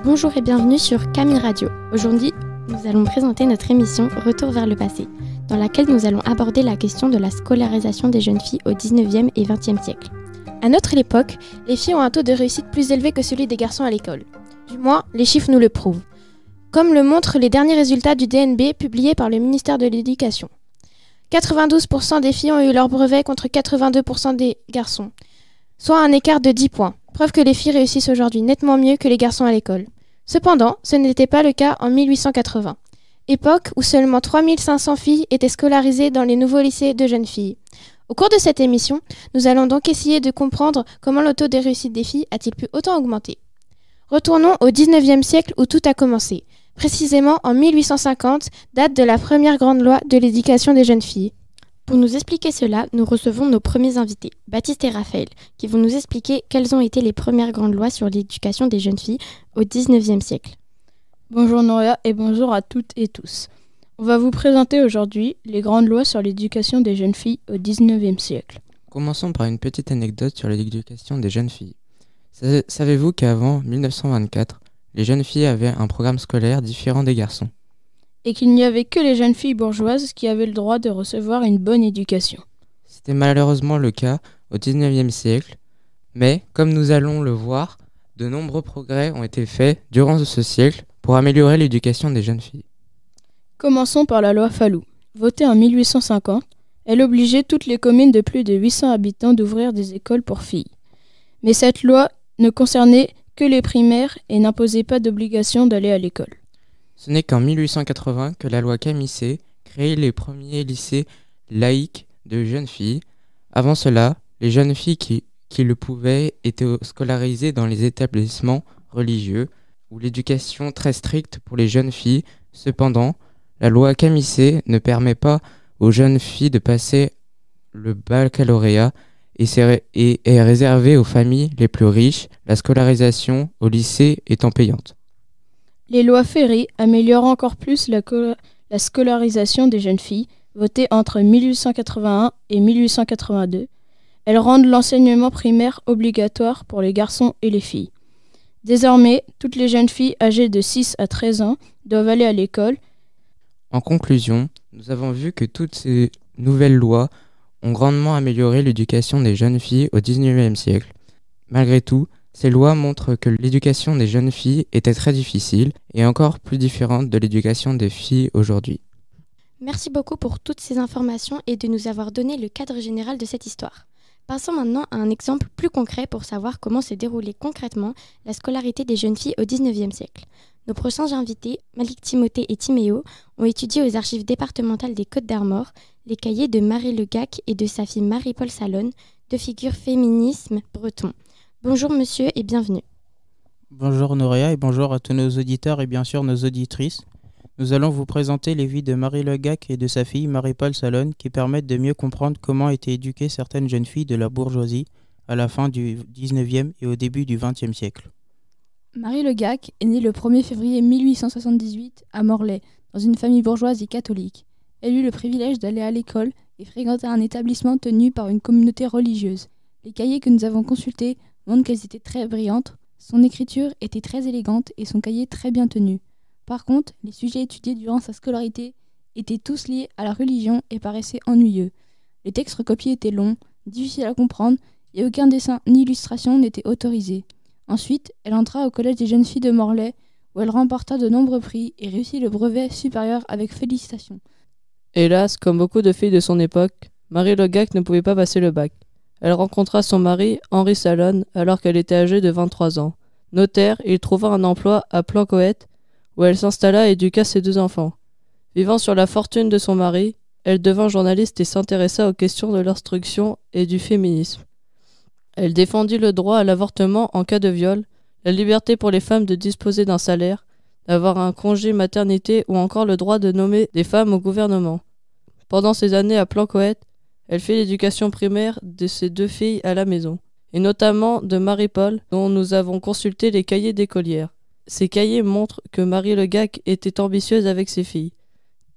Bonjour et bienvenue sur Camille Radio. Aujourd'hui, nous allons présenter notre émission Retour vers le passé, dans laquelle nous allons aborder la question de la scolarisation des jeunes filles au 19e et 20e siècle. À notre époque, les filles ont un taux de réussite plus élevé que celui des garçons à l'école. Du moins, les chiffres nous le prouvent. Comme le montrent les derniers résultats du DNB publiés par le ministère de l'Éducation. 92% des filles ont eu leur brevet contre 82% des garçons, soit un écart de 10 points. Preuve que les filles réussissent aujourd'hui nettement mieux que les garçons à l'école. Cependant, ce n'était pas le cas en 1880, époque où seulement 3500 filles étaient scolarisées dans les nouveaux lycées de jeunes filles. Au cours de cette émission, nous allons donc essayer de comprendre comment le taux de réussite des filles a-t-il pu autant augmenter. Retournons au 19e siècle où tout a commencé, précisément en 1850, date de la première grande loi de l'éducation des jeunes filles. Pour nous expliquer cela, nous recevons nos premiers invités, Baptiste et Raphaël, qui vont nous expliquer quelles ont été les premières grandes lois sur l'éducation des jeunes filles au 19e siècle. Bonjour Noria et bonjour à toutes et tous. On va vous présenter aujourd'hui les grandes lois sur l'éducation des jeunes filles au 19e siècle. Commençons par une petite anecdote sur l'éducation des jeunes filles. Savez-vous qu'avant 1924, les jeunes filles avaient un programme scolaire différent des garçons ? Et qu'il n'y avait que les jeunes filles bourgeoises qui avaient le droit de recevoir une bonne éducation. C'était malheureusement le cas au XIXe siècle, mais comme nous allons le voir, de nombreux progrès ont été faits durant ce siècle pour améliorer l'éducation des jeunes filles. Commençons par la loi Fallou. Votée en 1850, elle obligeait toutes les communes de plus de 800 habitants d'ouvrir des écoles pour filles. Mais cette loi ne concernait que les primaires et n'imposait pas d'obligation d'aller à l'école. Ce n'est qu'en 1880 que la loi Camissé crée les premiers lycées laïques de jeunes filles. Avant cela, les jeunes filles qui le pouvaient étaient scolarisées dans les établissements religieux ou l'éducation très stricte pour les jeunes filles. Cependant, la loi Camissé ne permet pas aux jeunes filles de passer le baccalauréat et est réservée aux familles les plus riches, la scolarisation au lycée étant payante. Les lois Ferry améliorent encore plus la scolarisation des jeunes filles, votées entre 1881 et 1882. Elles rendent l'enseignement primaire obligatoire pour les garçons et les filles. Désormais, toutes les jeunes filles âgées de 6 à 13 ans doivent aller à l'école. En conclusion, nous avons vu que toutes ces nouvelles lois ont grandement amélioré l'éducation des jeunes filles au XIXe siècle. Malgré tout, ces lois montrent que l'éducation des jeunes filles était très difficile et encore plus différente de l'éducation des filles aujourd'hui. Merci beaucoup pour toutes ces informations et de nous avoir donné le cadre général de cette histoire. Passons maintenant à un exemple plus concret pour savoir comment s'est déroulée concrètement la scolarité des jeunes filles au XIXe siècle. Nos prochains invités, Malik Timothée et Timéo, ont étudié aux archives départementales des Côtes-d'Armor les cahiers de Marie Le Gac et de sa fille Marie-Paul Salonne, deux figures féminisme breton. Bonjour monsieur et bienvenue. Bonjour Noria et bonjour à tous nos auditeurs et bien sûr nos auditrices. Nous allons vous présenter les vies de Marie Le Gac et de sa fille Marie-Paul Salonne qui permettent de mieux comprendre comment étaient éduquées certaines jeunes filles de la bourgeoisie à la fin du 19e et au début du 20e siècle. Marie Le Gac est née le 1er février 1878 à Morlaix, dans une famille bourgeoise et catholique. Elle eut le privilège d'aller à l'école et fréquenter un établissement tenu par une communauté religieuse. Les cahiers que nous avons consultés montrent qu'elles étaient très brillantes, son écriture était très élégante et son cahier très bien tenu. Par contre, les sujets étudiés durant sa scolarité étaient tous liés à la religion et paraissaient ennuyeux. Les textes recopiés étaient longs, difficiles à comprendre et aucun dessin ni illustration n'était autorisé. Ensuite, elle entra au collège des jeunes filles de Morlaix où elle remporta de nombreux prix et réussit le brevet supérieur avec félicitations. Hélas, comme beaucoup de filles de son époque, Marie Le Gac ne pouvait pas passer le bac. Elle rencontra son mari, Henri Salonne, alors qu'elle était âgée de 23 ans. Notaire, il trouva un emploi à Plancoët, où elle s'installa et éduqua ses deux enfants. Vivant sur la fortune de son mari, elle devint journaliste et s'intéressa aux questions de l'instruction et du féminisme. Elle défendit le droit à l'avortement en cas de viol, la liberté pour les femmes de disposer d'un salaire, d'avoir un congé maternité ou encore le droit de nommer des femmes au gouvernement. Pendant ces années à Plancoët, elle fait l'éducation primaire de ses deux filles à la maison, et notamment de Marie-Paul, dont nous avons consulté les cahiers d'écolière. Ces cahiers montrent que Marie Le Gac était ambitieuse avec ses filles.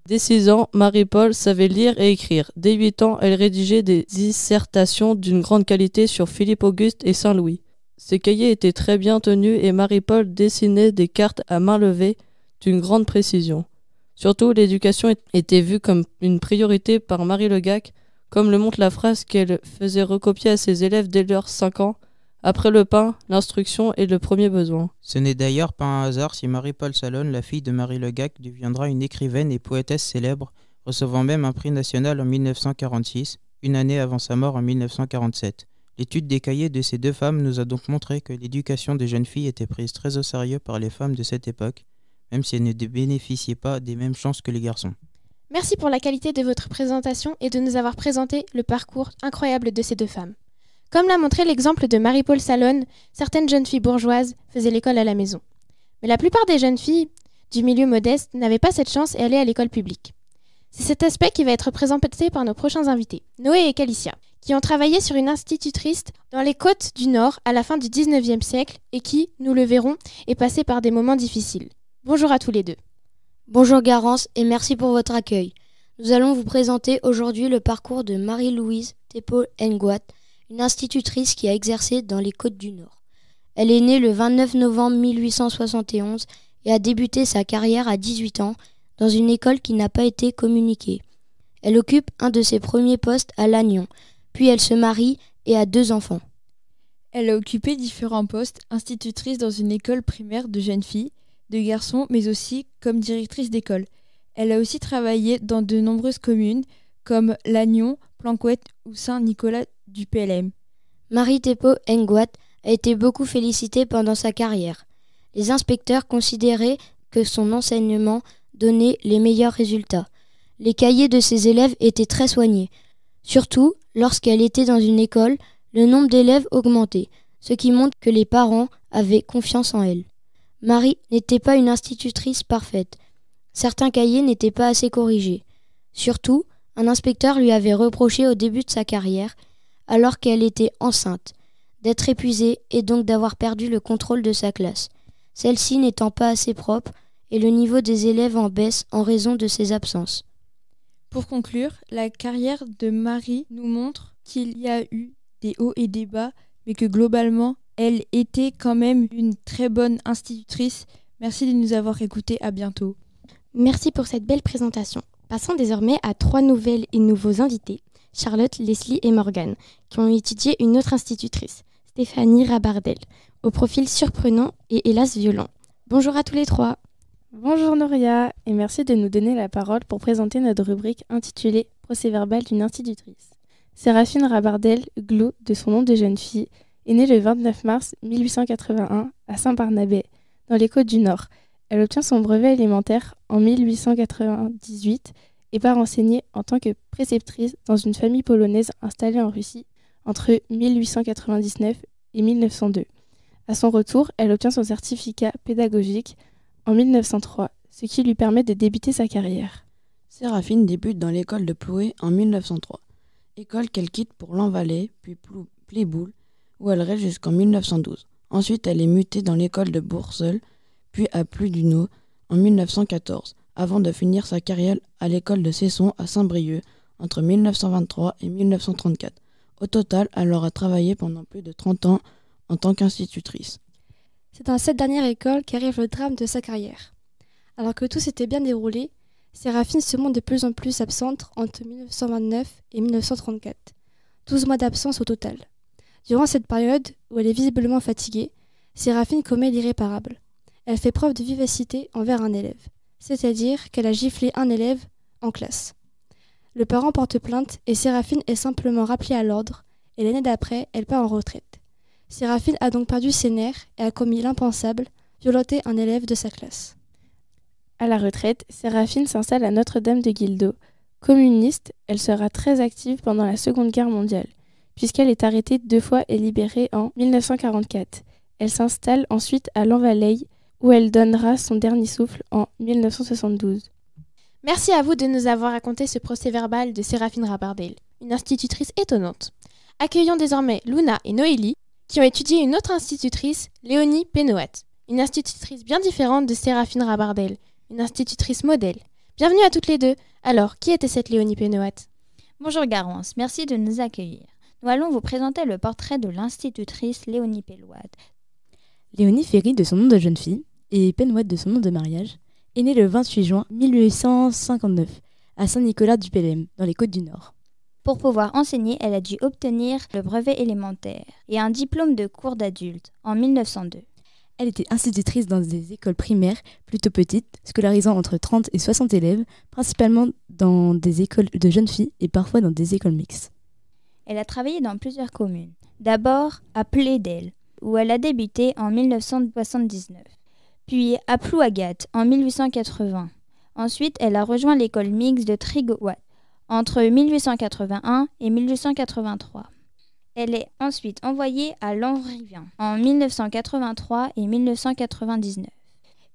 Dès 6 ans, Marie-Paul savait lire et écrire. Dès 8 ans, elle rédigeait des dissertations d'une grande qualité sur Philippe Auguste et Saint-Louis. Ses cahiers étaient très bien tenus et Marie-Paul dessinait des cartes à main levée d'une grande précision. Surtout, l'éducation était vue comme une priorité par Marie Le Gac, comme le montre la phrase qu'elle faisait recopier à ses élèves dès leurs 5 ans. Après le pain, l'instruction est le premier besoin. Ce n'est d'ailleurs pas un hasard si Marie-Paul Salone, la fille de Marie Le Gac, deviendra une écrivaine et poétesse célèbre, recevant même un prix national en 1946, une année avant sa mort en 1947. L'étude des cahiers de ces deux femmes nous a donc montré que l'éducation des jeunes filles était prise très au sérieux par les femmes de cette époque, même si elles ne bénéficiaient pas des mêmes chances que les garçons. Merci pour la qualité de votre présentation et de nous avoir présenté le parcours incroyable de ces deux femmes. Comme l'a montré l'exemple de Marie-Paul Salone, certaines jeunes filles bourgeoises faisaient l'école à la maison. Mais la plupart des jeunes filles du milieu modeste n'avaient pas cette chance et allaient à l'école publique. C'est cet aspect qui va être présenté par nos prochains invités, Noé et Calicia, qui ont travaillé sur une institutrice dans les côtes du Nord à la fin du 19e siècle et qui, nous le verrons, est passée par des moments difficiles. Bonjour à tous les deux. Bonjour Garance et merci pour votre accueil. Nous allons vous présenter aujourd'hui le parcours de Marie-Louise Thépaut-Nguat, une institutrice qui a exercé dans les Côtes du Nord. Elle est née le 29 novembre 1871 et a débuté sa carrière à 18 ans dans une école qui n'a pas été communiquée. Elle occupe un de ses premiers postes à Lannion, puis elle se marie et a 2 enfants. Elle a occupé différents postes, institutrice dans une école primaire de jeunes filles, de garçons, mais aussi comme directrice d'école. Elle a aussi travaillé dans de nombreuses communes, comme Lannion, Planquette ou Saint-Nicolas du PLM. Marie Thépaut-Nguat a été beaucoup félicitée pendant sa carrière. Les inspecteurs considéraient que son enseignement donnait les meilleurs résultats. Les cahiers de ses élèves étaient très soignés. Surtout, lorsqu'elle était dans une école, le nombre d'élèves augmentait, ce qui montre que les parents avaient confiance en elle. Marie n'était pas une institutrice parfaite. Certains cahiers n'étaient pas assez corrigés. Surtout, un inspecteur lui avait reproché au début de sa carrière, alors qu'elle était enceinte, d'être épuisée et donc d'avoir perdu le contrôle de sa classe, celle-ci n'étant pas assez propre et le niveau des élèves en baisse en raison de ses absences. Pour conclure, la carrière de Marie nous montre qu'il y a eu des hauts et des bas, mais que globalement, elle était quand même une très bonne institutrice. Merci de nous avoir écoutés, à bientôt. Merci pour cette belle présentation. Passons désormais à 3 nouvelles et nouveaux invités, Charlotte, Leslie et Morgane, qui ont étudié une autre institutrice, Stéphanie Rabardel, au profil surprenant et hélas violent. Bonjour à tous les 3. Bonjour Noria et merci de nous donner la parole pour présenter notre rubrique intitulée « Procès-verbal d'une institutrice ». Séraphine Rabardel, Glou, de son nom de jeune fille, est née le 29 mars 1881 à Saint-Barnabé, dans les Côtes-du-Nord. Elle obtient son brevet élémentaire en 1898 et part enseigner en tant que préceptrice dans une famille polonaise installée en Russie entre 1899 et 1902. À son retour, elle obtient son certificat pédagogique en 1903, ce qui lui permet de débuter sa carrière. Séraphine débute dans l'école de Ploué en 1903, école qu'elle quitte pour l'Envalais, puis Pléboul, où elle reste jusqu'en 1912. Ensuite, elle est mutée dans l'école de Bourseul, puis à Pludunot en 1914, avant de finir sa carrière à l'école de Cesson à Saint-Brieuc entre 1923 et 1934. Au total, elle aura travaillé pendant plus de 30 ans en tant qu'institutrice. C'est dans cette dernière école qu'arrive le drame de sa carrière. Alors que tout s'était bien déroulé, Séraphine se montre de plus en plus absente entre 1929 et 1934. 12 mois d'absence au total. Durant cette période, où elle est visiblement fatiguée, Séraphine commet l'irréparable. Elle fait preuve de vivacité envers un élève, c'est-à-dire qu'elle a giflé un élève en classe. Le parent porte plainte et Séraphine est simplement rappelée à l'ordre, et l'année d'après, elle part en retraite. Séraphine a donc perdu ses nerfs et a commis l'impensable, violenté un élève de sa classe. À la retraite, Séraphine s'installe à Notre-Dame-de-Guildo. Communiste, elle sera très active pendant la Seconde Guerre mondiale, puisqu'elle est arrêtée 2 fois et libérée en 1944. Elle s'installe ensuite à Lanvalley, où elle donnera son dernier souffle en 1972. Merci à vous de nous avoir raconté ce procès-verbal de Séraphine Rabardel, une institutrice étonnante. Accueillons désormais Luna et Noélie, qui ont étudié une autre institutrice, Léonie Pénoat, une institutrice bien différente de Séraphine Rabardel, une institutrice modèle. Bienvenue à toutes les deux. Alors, qui était cette Léonie Pénoat ? Bonjour Garance, merci de nous accueillir. nous allons vous présenter le portrait de l'institutrice Léonie Pellouat. Léonie Ferry, de son nom de jeune fille, et Penouat, de son nom de mariage, est née le 28 juin 1859 à Saint-Nicolas-du-Pélem, dans les Côtes-du-Nord. Pour pouvoir enseigner, elle a dû obtenir le brevet élémentaire et un diplôme de cours d'adulte en 1902. Elle était institutrice dans des écoles primaires plutôt petites, scolarisant entre 30 et 60 élèves, principalement dans des écoles de jeunes filles et parfois dans des écoles mixtes. Elle a travaillé dans plusieurs communes. D'abord à Plédel, où elle a débuté en 1979, puis à Plouagat en 1880. Ensuite, elle a rejoint l'école mixte de Trigouat entre 1881 et 1883. Elle est ensuite envoyée à Lanrivien en 1983 et 1999.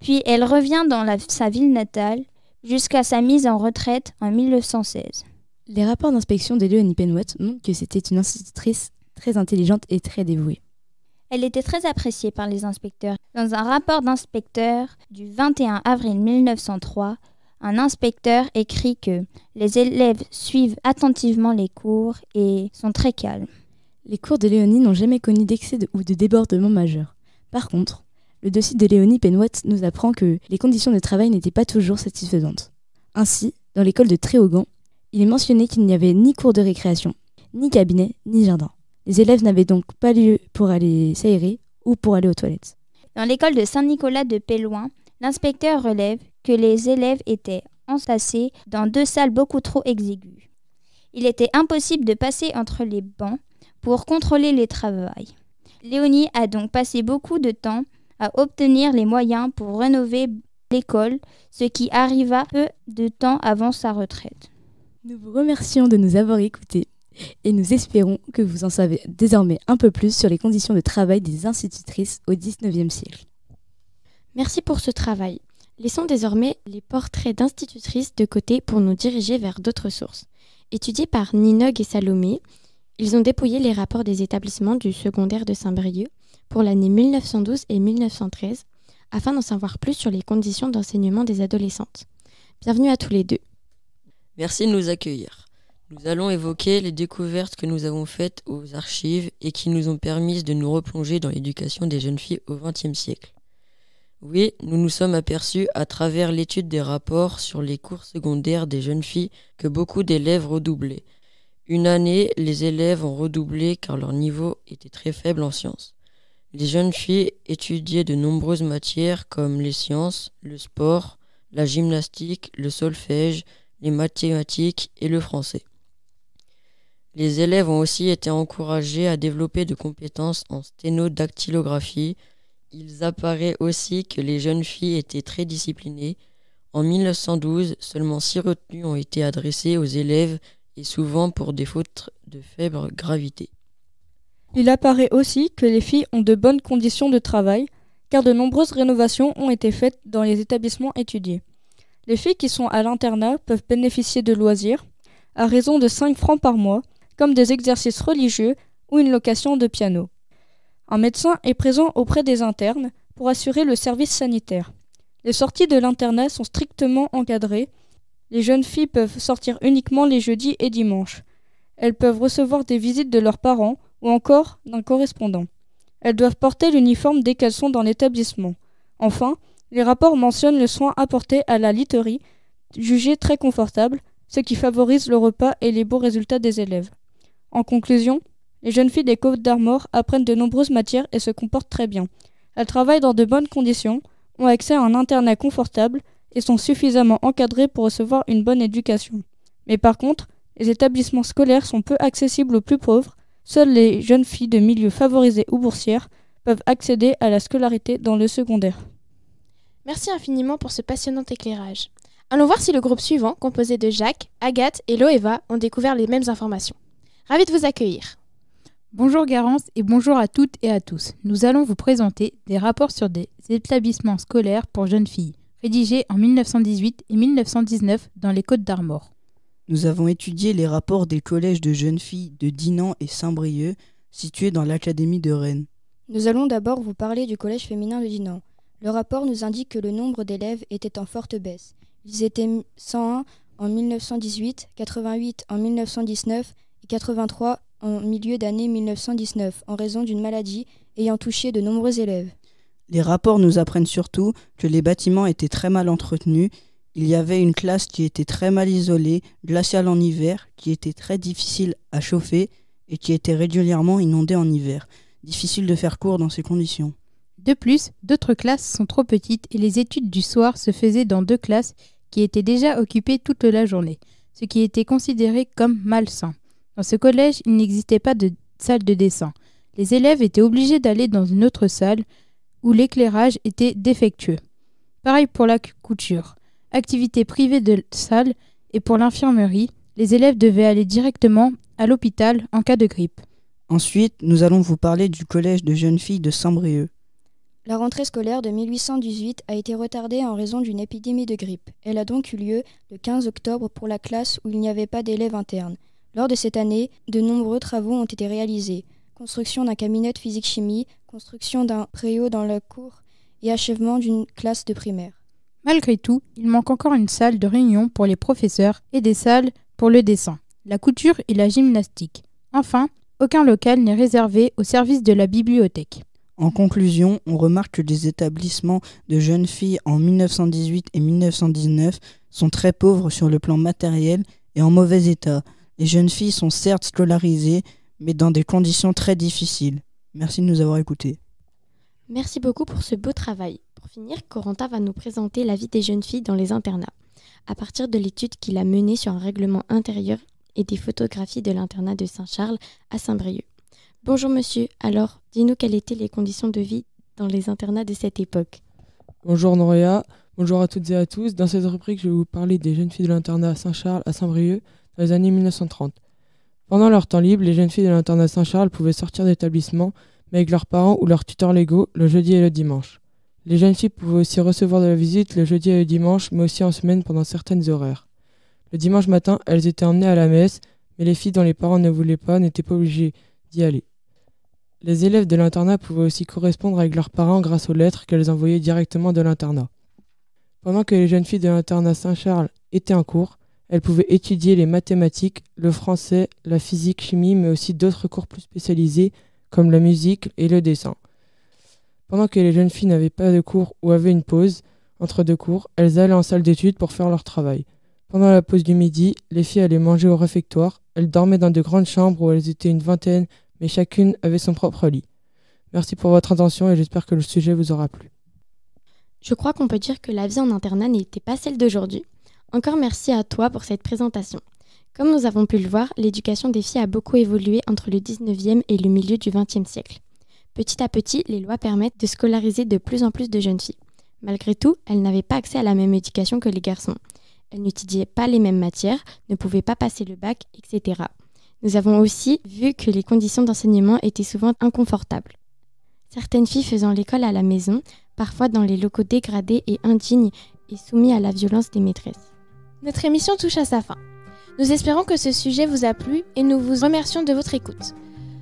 Puis elle revient dans sa ville natale jusqu'à sa mise en retraite en 1916. Les rapports d'inspection de Léonie Penouat montrent que c'était une institutrice très intelligente et très dévouée. Elle était très appréciée par les inspecteurs. Dans un rapport d'inspecteur du 21 avril 1903, un inspecteur écrit que les élèves suivent attentivement les cours et sont très calmes. Les cours de Léonie n'ont jamais connu d'excès ou de débordement majeur. Par contre, le dossier de Léonie Penouat nous apprend que les conditions de travail n'étaient pas toujours satisfaisantes. Ainsi, dans l'école de Tréaugan, il est mentionné qu'il n'y avait ni cours de récréation, ni cabinet, ni jardin. Les élèves n'avaient donc pas lieu pour aller s'aérer ou pour aller aux toilettes. Dans l'école de Saint-Nicolas de Pélouin, l'inspecteur relève que les élèves étaient entassés dans 2 salles beaucoup trop exiguës. Il était impossible de passer entre les bancs pour contrôler les travaux. Léonie a donc passé beaucoup de temps à obtenir les moyens pour rénover l'école, ce qui arriva peu de temps avant sa retraite. Nous vous remercions de nous avoir écoutés et nous espérons que vous en savez désormais un peu plus sur les conditions de travail des institutrices au XIXe siècle. Merci pour ce travail. Laissons désormais les portraits d'institutrices de côté pour nous diriger vers d'autres sources. Étudiés par Ninog et Salomé, ils ont dépouillé les rapports des établissements du secondaire de Saint-Brieuc pour l'année 1912 et 1913 afin d'en savoir plus sur les conditions d'enseignement des adolescentes. Bienvenue à tous les deux. Merci de nous accueillir. Nous allons évoquer les découvertes que nous avons faites aux archives et qui nous ont permis de nous replonger dans l'éducation des jeunes filles au XXe siècle. Oui, nous nous sommes aperçus à travers l'étude des rapports sur les cours secondaires des jeunes filles que beaucoup d'élèves redoublaient. Une année, les élèves ont redoublé car leur niveau était très faible en sciences. Les jeunes filles étudiaient de nombreuses matières comme les sciences, le sport, la gymnastique, le solfège, les mathématiques et le français. Les élèves ont aussi été encouragés à développer de compétences en sténodactylographie. Il apparaît aussi que les jeunes filles étaient très disciplinées. En 1912, seulement 6 retenues ont été adressées aux élèves et souvent pour des fautes de faible gravité. Il apparaît aussi que les filles ont de bonnes conditions de travail, car de nombreuses rénovations ont été faites dans les établissements étudiés. Les filles qui sont à l'internat peuvent bénéficier de loisirs, à raison de 5 francs par mois, comme des exercices religieux ou une location de piano. Un médecin est présent auprès des internes pour assurer le service sanitaire. Les sorties de l'internat sont strictement encadrées. Les jeunes filles peuvent sortir uniquement les jeudis et dimanches. Elles peuvent recevoir des visites de leurs parents ou encore d'un correspondant. Elles doivent porter l'uniforme dès qu'elles sont dans l'établissement. Enfin, les rapports mentionnent le soin apporté à la literie, jugée très confortable, ce qui favorise le repas et les beaux résultats des élèves. En conclusion, les jeunes filles des Côtes-d'Armor apprennent de nombreuses matières et se comportent très bien. Elles travaillent dans de bonnes conditions, ont accès à un internat confortable et sont suffisamment encadrées pour recevoir une bonne éducation. Mais par contre, les établissements scolaires sont peu accessibles aux plus pauvres. Seules les jeunes filles de milieux favorisés ou boursières peuvent accéder à la scolarité dans le secondaire. Merci infiniment pour ce passionnant éclairage. Allons voir si le groupe suivant, composé de Jacques, Agathe et Loéva, ont découvert les mêmes informations. Ravi de vous accueillir. Bonjour Garance et bonjour à toutes et à tous. Nous allons vous présenter des rapports sur des établissements scolaires pour jeunes filles, rédigés en 1918 et 1919 dans les Côtes-d'Armor. Nous avons étudié les rapports des collèges de jeunes filles de Dinan et Saint-Brieuc, situés dans l'Académie de Rennes. Nous allons d'abord vous parler du collège féminin de Dinan. Le rapport nous indique que le nombre d'élèves était en forte baisse. Ils étaient 101 en 1918, 88 en 1919 et 83 en milieu d'année 1919 en raison d'une maladie ayant touché de nombreux élèves. Les rapports nous apprennent surtout que les bâtiments étaient très mal entretenus. Il y avait une classe qui était très mal isolée, glaciale en hiver, qui était très difficile à chauffer et qui était régulièrement inondée en hiver. Difficile de faire cours dans ces conditions. De plus, d'autres classes sont trop petites et les études du soir se faisaient dans 2 classes qui étaient déjà occupées toute la journée, ce qui était considéré comme malsain. Dans ce collège, il n'existait pas de salle de dessin. Les élèves étaient obligés d'aller dans une autre salle où l'éclairage était défectueux. Pareil pour la couture. Activité privée de salle, et pour l'infirmerie, les élèves devaient aller directement à l'hôpital en cas de grippe. Ensuite, nous allons vous parler du collège de jeunes filles de Saint-Brieuc. La rentrée scolaire de 1818 a été retardée en raison d'une épidémie de grippe. Elle a donc eu lieu le 15 octobre pour la classe où il n'y avait pas d'élèves internes. Lors de cette année, de nombreux travaux ont été réalisés. Construction d'un cabinet de physique-chimie, construction d'un préau dans la cour et achèvement d'une classe de primaire. Malgré tout, il manque encore une salle de réunion pour les professeurs et des salles pour le dessin, la couture et la gymnastique. Enfin, aucun local n'est réservé au service de la bibliothèque. En conclusion, on remarque que les établissements de jeunes filles en 1918 et 1919 sont très pauvres sur le plan matériel et en mauvais état. Les jeunes filles sont certes scolarisées, mais dans des conditions très difficiles. Merci de nous avoir écoutés. Merci beaucoup pour ce beau travail. Pour finir, Corentin va nous présenter la vie des jeunes filles dans les internats, à partir de l'étude qu'il a menée sur un règlement intérieur et des photographies de l'internat de Saint-Charles à Saint-Brieuc. Bonjour monsieur, alors dis-nous quelles étaient les conditions de vie dans les internats de cette époque. Bonjour Noria, bonjour à toutes et à tous. Dans cette rubrique, je vais vous parler des jeunes filles de l'internat Saint-Charles à Saint-Brieuc dans les années 1930. Pendant leur temps libre, les jeunes filles de l'internat Saint-Charles pouvaient sortir d'établissement, mais avec leurs parents ou leurs tuteurs légaux, le jeudi et le dimanche. Les jeunes filles pouvaient aussi recevoir de la visite le jeudi et le dimanche, mais aussi en semaine pendant certaines horaires. Le dimanche matin, elles étaient emmenées à la messe, mais les filles dont les parents ne voulaient pas n'étaient pas obligées d'y aller. Les élèves de l'internat pouvaient aussi correspondre avec leurs parents grâce aux lettres qu'elles envoyaient directement de l'internat. Pendant que les jeunes filles de l'internat Saint-Charles étaient en cours, elles pouvaient étudier les mathématiques, le français, la physique-chimie, mais aussi d'autres cours plus spécialisés comme la musique et le dessin. Pendant que les jeunes filles n'avaient pas de cours ou avaient une pause entre 2 cours, elles allaient en salle d'études pour faire leur travail. Pendant la pause du midi, les filles allaient manger au réfectoire. Elles dormaient dans de grandes chambres où elles étaient une vingtaine, mais chacune avait son propre lit. Merci pour votre attention et j'espère que le sujet vous aura plu. Je crois qu'on peut dire que la vie en internat n'était pas celle d'aujourd'hui. Encore merci à toi pour cette présentation. Comme nous avons pu le voir, l'éducation des filles a beaucoup évolué entre le 19e et le milieu du 20e siècle. Petit à petit, les lois permettent de scolariser de plus en plus de jeunes filles. Malgré tout, elles n'avaient pas accès à la même éducation que les garçons. Elles n'étudiaient pas les mêmes matières, ne pouvaient pas passer le bac, etc. Nous avons aussi vu que les conditions d'enseignement étaient souvent inconfortables. Certaines filles faisant l'école à la maison, parfois dans les locaux dégradés et indignes et soumis à la violence des maîtresses. Notre émission touche à sa fin. Nous espérons que ce sujet vous a plu et nous vous remercions de votre écoute.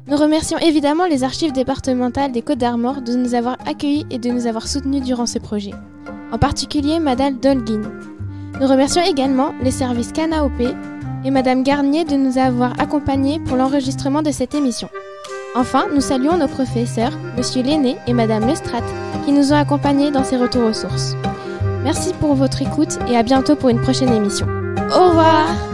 Nous remercions évidemment les archives départementales des Côtes-d'Armor de nous avoir accueillis et de nous avoir soutenus durant ce projet. En particulier Madame Dolguin. Nous remercions également les services CANAOP et Madame Garnier de nous avoir accompagnés pour l'enregistrement de cette émission. Enfin, nous saluons nos professeurs, Monsieur Lenné et Madame Lestrade, qui nous ont accompagnés dans ces retours aux sources. Merci pour votre écoute et à bientôt pour une prochaine émission. Au revoir!